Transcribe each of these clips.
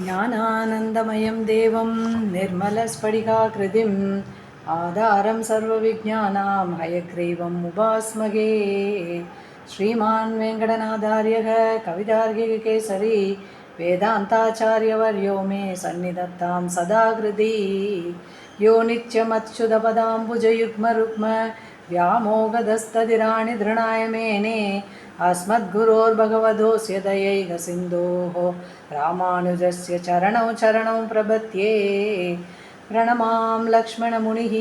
ज्ञानानन्दमयं देवं निर्मलस्फटिकाकृतिम् आधारं सर्वविज्ञानां हयग्रीवम् उपास्महे। श्रीमान् वेङ्कटनाथार्यः कवितार्किककेसरी वेदान्ताचार्यवर्यो मे सन्निधत्तां सदा हृदि। यो नित्यमच्युतपदाम्बुजयुग्मरुक्म व्यामोगदस्तदिराणि धृणाय मेने अस्मद्गुरोर्भगवतोऽस्य दयैकसिन्धोः रामानुजस्य चरणौ चरणौ प्रपद्ये। प्रणमां लक्ष्मणमुनिः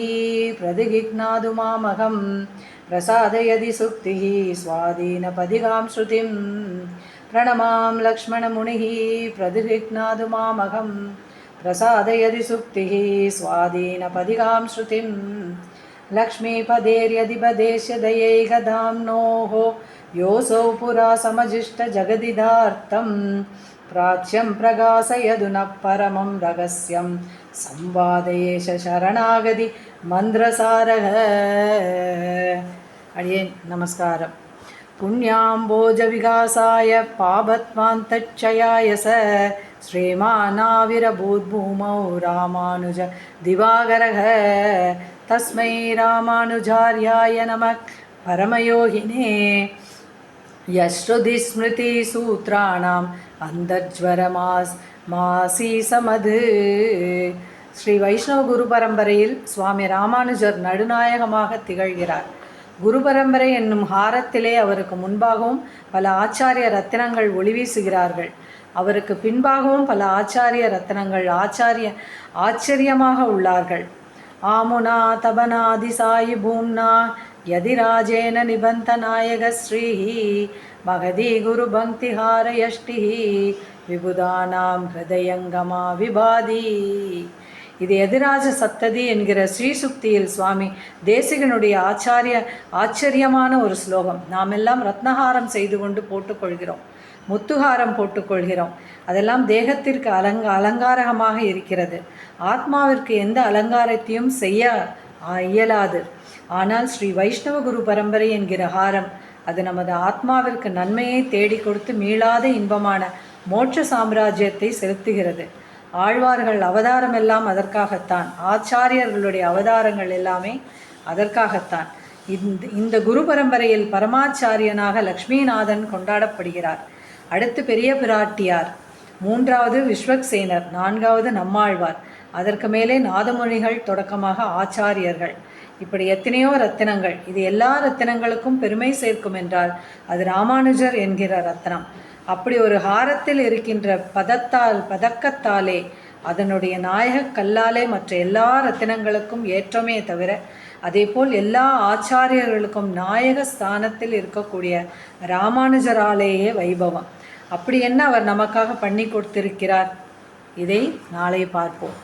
प्रतिगिह्णातु मामहं प्रसादयति सुक्तिः स्वाधीनपदिकां श्रुतिं। प्रणमां लक्ष्मणमुनिः प्रतिगिह्णातु मामहं प्रसादयति सुक्तिः स्वाधीनपदिकां श्रुतिं। लक्ष्मीपदेर्यधिपदेश्य दयैकधाम्नोः योऽसौ पुरा समजिष्टजगदिदार्तं प्राच्यं प्रकाशयतु नः परमं रहस्यं संवादयेश शरणागति मन्द्रसारः। अडियेन् नमस्कारम्। पुण्याम्बोजविकासाय पापत्वान्तक्षयाय स श्रीमानाविरभूद्भूमौ रामानुज दिवाकरः। तस्मै रामानुजार्याय नमः परमयोगिने यश्रुतिस्मृतिसूत्राणाम् अन्तर्ज्वरमासीसमது. ஸ்ரீ வைஷ்ணவ குரு பரம்பரையில் சுவாமி ராமானுஜர் நடுநாயகமாக திகழ்கிறார். குரு பரம்பரை என்னும் ஹாரத்திலே அவருக்கு முன்பாகவும் பல ஆச்சாரிய ரத்தினங்கள் ஒளிவீசுகிறார்கள். அவருக்கு பின்பாகவும் பல ஆச்சாரிய ரத்தினங்கள் ஆச்சரியமாக உள்ளார்கள். ஆமுனா தபனாதிசாயி பூம்னா யதிராஜேன நிபந்த நாயக ஸ்ரீஹி மகதி குரு பக்திஹார யஷ்டிஹி விபுதானாம் ஹிருதயங்கமா விபாதி. இது எதிராஜ சப்ததி என்கிற ஸ்ரீசுக்தியில் சுவாமி தேசிகனுடைய ஆச்சரியமான ஒரு ஸ்லோகம். நாம் எல்லாம் ரத்னஹாரம் செய்து கொண்டு போட்டுக்கொள்கிறோம், முத்துஹாரம் போட்டுக்கொள்கிறோம். அதெல்லாம் தேகத்திற்கு அலங்காரகமாக இருக்கிறது. ஆத்மாவிற்கு எந்த அலங்காரத்தையும் செய்ய இயலாது. ஆனால் ஸ்ரீ வைஷ்ணவ குரு பரம்பரை என்கிற ஹாரம் அது நமது ஆத்மாவிற்கு நன்மையை தேடி கொடுத்து மீளாத இன்பமான மோட்ச சாம்ராஜ்யத்தை செலுத்துகிறது. ஆழ்வார்கள் அவதாரம் எல்லாம் அதற்காகத்தான். ஆச்சாரியர்களுடைய அவதாரங்கள் எல்லாமே அதற்காகத்தான். இந்த குரு பரம்பரையில் பரமாச்சாரியனாக லக்ஷ்மிநாதன் கொண்டாடப்படுகிறார். அடுத்து பெரிய பிராட்டியார், மூன்றாவது விஸ்வக்சேனர், நான்காவது நம்மாழ்வார், அதற்கு மேலே நாதமொழிகள், தொடக்கமாக ஆச்சாரியர்கள். இப்படி எத்தனையோ ரத்தினங்கள். இது எல்லா ரத்தினங்களுக்கும் பெருமை சேர்க்கும் என்றால் அது ராமானுஜர் என்கிற ரத்னம். அப்படி ஒரு ஹாரத்தில் இருக்கின்ற பதக்கத்தாலே, அதனுடைய நாயக கல்லாலே மற்ற எல்லா ரத்தினங்களுக்கும் ஏற்றமே தவிர, அதேபோல் எல்லா ஆச்சாரியர்களுக்கும் நாயக ஸ்தானத்தில் இருக்கக்கூடிய ராமானுஜராலேயே வைபவம். அப்படி என்ன அவர் நமக்காக பண்ணி கொடுத்திருக்கிறார், இதை நாளை பார்ப்போம்.